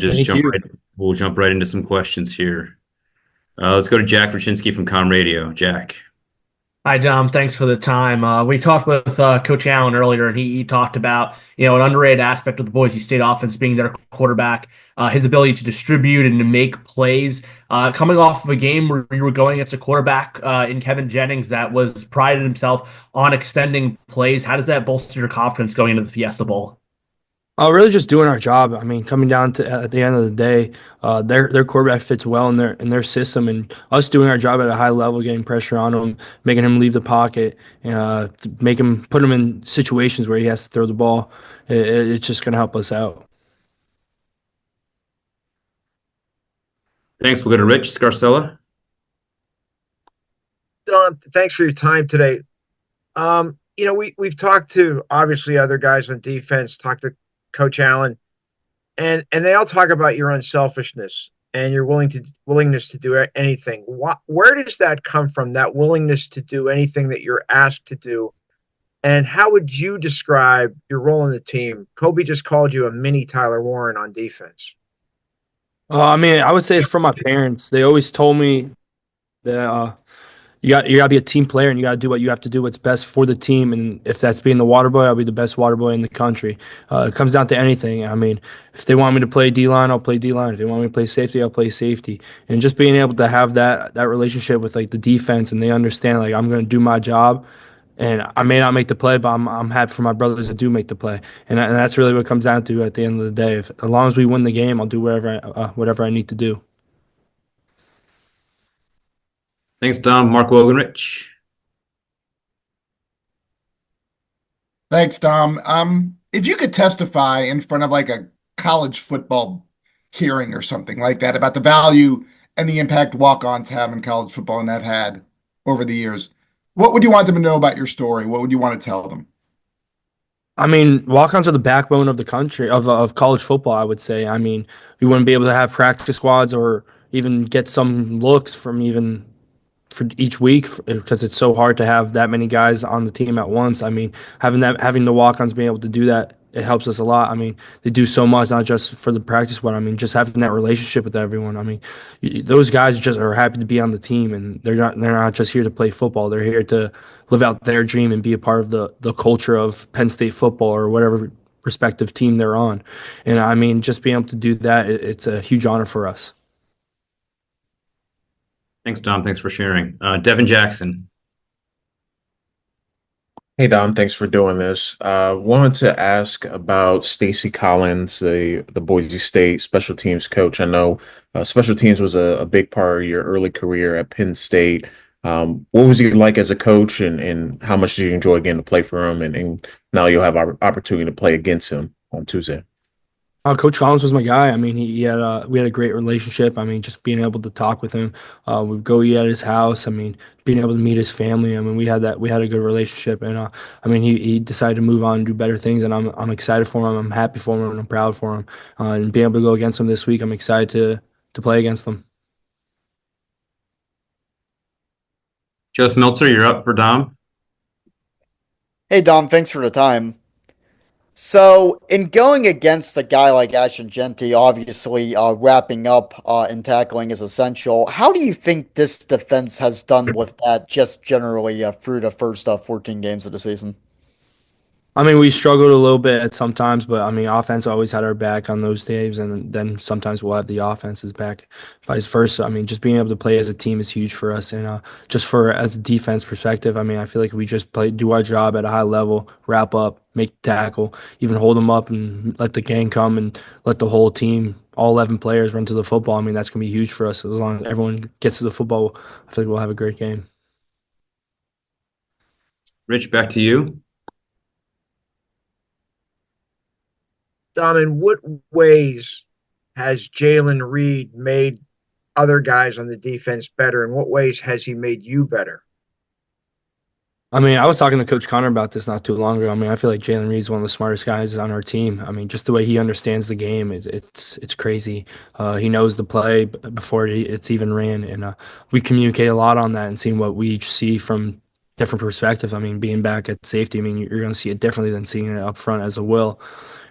just Thank you. jump right into some questions here. Let's go to Jack Raczynski from Com Radio. Jack. Hi, Dom. Thanks for the time. We talked with Coach Allen earlier, and he talked about an underrated aspect of the Boise State offense being their quarterback, his ability to distribute and to make plays. Coming off of a game where you were going against a quarterback in Kevin Jennings that was prided himself on extending plays, how does that bolster your confidence going into the Fiesta Bowl? Really just doing our job. I mean, coming down to at the end of the day, their quarterback fits well in their system, and us doing our job at a high level, getting pressure on him, making him leave the pocket, to make him put him in situations where he has to throw the ball. It's just going to help us out. Thanks. We'll go to Rich Scarcella. Don, thanks for your time today. We've talked to obviously other guys on defense, talked to Coach Allen, and they all talk about your unselfishness and your willingness to do anything. Where does that come from? That willingness to do anything that you're asked to do, and how would you describe your role in the team? Kobe just called you a mini Tyler Warren on defense. I mean, I would say it's from my parents. They always told me that you gotta be a team player and you gotta do what you have to do what's best for the team. And if that's being the water boy, I'll be the best water boy in the country. It comes down to anything. I mean, if they want me to play D line, I'll play D line. If they want me to play safety, I'll play safety. And just being able to have that relationship with like the defense, and they understand like I'm gonna do my job. And I may not make the play, but I'm happy for my brothers that do make the play, and that's really what it comes down to at the end of the day. As long as we win the game, I'll do whatever I need to do. Thanks, Dom. Mark Wogenrich. Thanks, Dom. If you could testify in front of like a college football hearing or something like that about the value and the impact walk-ons have in college football and have had over the years, what would you want them to know about your story? What would you want to tell them? I mean, walk-ons are the backbone of the country of college football, I would say. I mean, we wouldn't be able to have practice squads or even get some looks from even for each week because it's so hard to have that many guys on the team at once. I mean, having the walk-ons being able to do that, it helps us a lot. I mean, they do so much, not just for the practice squad. I mean, just having that relationship with everyone. I mean, those guys just are happy to be on the team, and they're not just here to play football. They're here to live out their dream and be a part of the culture of Penn State football or whatever respective team they're on. And I mean, just being able to do that, it's a huge honor for us. Thanks, Dom. Thanks for sharing. Devin Jackson. Hey Dom, thanks for doing this. Wanted to ask about Stacy Collins, the Boise State special teams coach. I know special teams was a big part of your early career at Penn State. What was he like as a coach, and how much did you enjoy getting to play for him? And now you'll have our opportunity to play against him on Tuesday. Coach Collins was my guy. I mean, we had a great relationship. I mean, just being able to talk with him, we'd go eat at his house. I mean, being able to meet his family. I mean, we had a good relationship, and I mean, he decided to move on and do better things, and I'm excited for him. I'm happy for him, and I'm proud for him. And being able to go against him this week, I'm excited to play against him. Joe Smeltzer, you're up for Dom. Hey Dom, thanks for the time. So, in going against a guy like Ashton Jeanty, obviously wrapping up and tackling is essential. How do you think this defense has done with that just generally through the first 14 games of the season? I mean, we struggled a little bit at sometimes, but I mean, offense always had our back on those days, and then sometimes we'll have the offense's back, vice versa. I mean, just being able to play as a team is huge for us, and just for as a defense perspective, I mean, I feel like if we just do our job at a high level, wrap up, make tackle, even hold them up, and let the gang come and let the whole team, all 11 players, run to the football. I mean, that's gonna be huge for us. As long as everyone gets to the football, I feel like we'll have a great game. Rich, back to you. Dom, in what ways has Jalen Reed made other guys on the defense better? In what ways has he made you better? I mean, I was talking to Coach Connor about this not too long ago. I mean, I feel like Jalen Reed's one of the smartest guys on our team. I mean, just the way he understands the game, it's crazy. He knows the play before it's even ran, and we communicate a lot on that and seeing what we see from different perspective. I mean, being back at safety, I mean, you're going to see it differently than seeing it up front as a Will.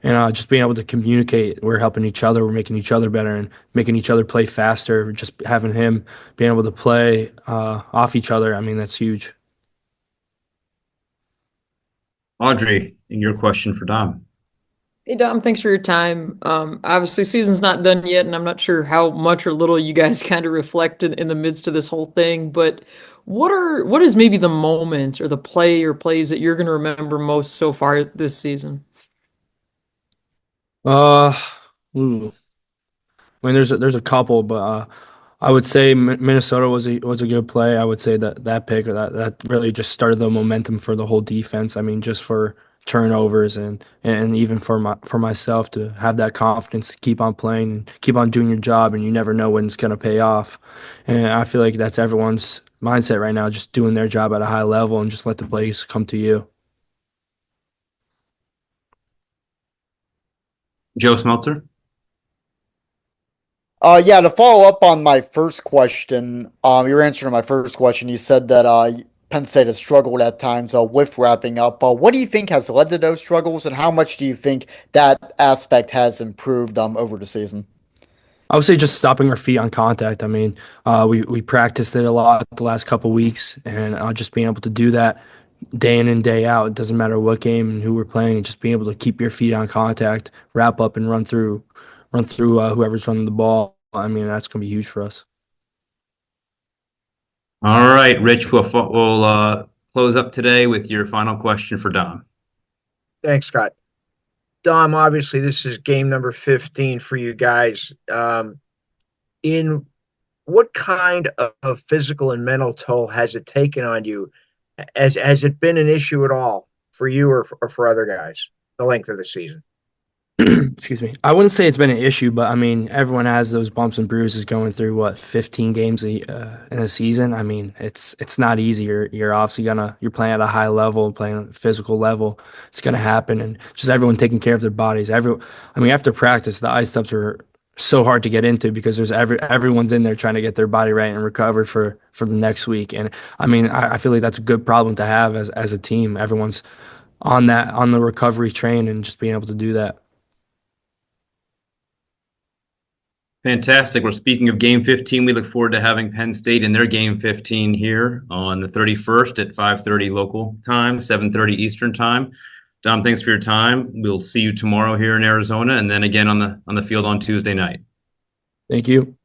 And just being able to communicate, we're helping each other, we're making each other better and making each other play faster. Just having him being able to play off each other, I mean, that's huge. Audrey, your question for Dom. Hey Dom, thanks for your time. Obviously, season's not done yet, and I'm not sure how much or little you guys kind of reflect in the midst of this whole thing. But what is maybe the moment or the play or plays that you're going to remember most so far this season? Uh, ooh. I mean, there's a couple, but I would say Minnesota was a good play. I would say that pick or that really just started the momentum for the whole defense. I mean, just for turnovers and even for myself to have that confidence to keep on playing and keep on doing your job, and you never know when it's gonna pay off. And I feel like that's everyone's mindset right now, just doing their job at a high level and just let the plays come to you. Joe Smeltzer. Yeah, to follow up on my first question, your answer to my first question, you said that Penn State has struggled at times with wrapping up. What do you think has led to those struggles, and how much do you think that aspect has improved over the season? I would say just stopping our feet on contact. I mean, we practiced it a lot the last couple weeks, and just being able to do that day in and day out. It doesn't matter what game and who we're playing. Just being able to keep your feet on contact, wrap up, and run through whoever's running the ball. I mean, that's going to be huge for us. All right, Rich, we'll close up today with your final question for Dom. Thanks, Scott. Dom, obviously, this is game number 15 for you guys. In what kind of physical and mental toll has it taken on you? Has it been an issue at all for you or for other guys, the length of the season? Excuse me. I wouldn't say it's been an issue, but I mean, everyone has those bumps and bruises going through 15 games in a season. I mean, it's not easy. You're obviously you're playing at a high level, playing at a physical level. It's gonna happen, and just everyone taking care of their bodies. I mean, after practice, the ice tubs are so hard to get into because there's everyone's in there trying to get their body right and recovered for the next week. And I mean, I feel like that's a good problem to have as a team. Everyone's on the recovery train and just being able to do that. Fantastic. Well, speaking of game 15, we look forward to having Penn State in their game 15 here on the 31st at 5:30 local time, 7:30 Eastern time. Dom, thanks for your time. We'll see you tomorrow here in Arizona, and then again on the field on Tuesday night. Thank you.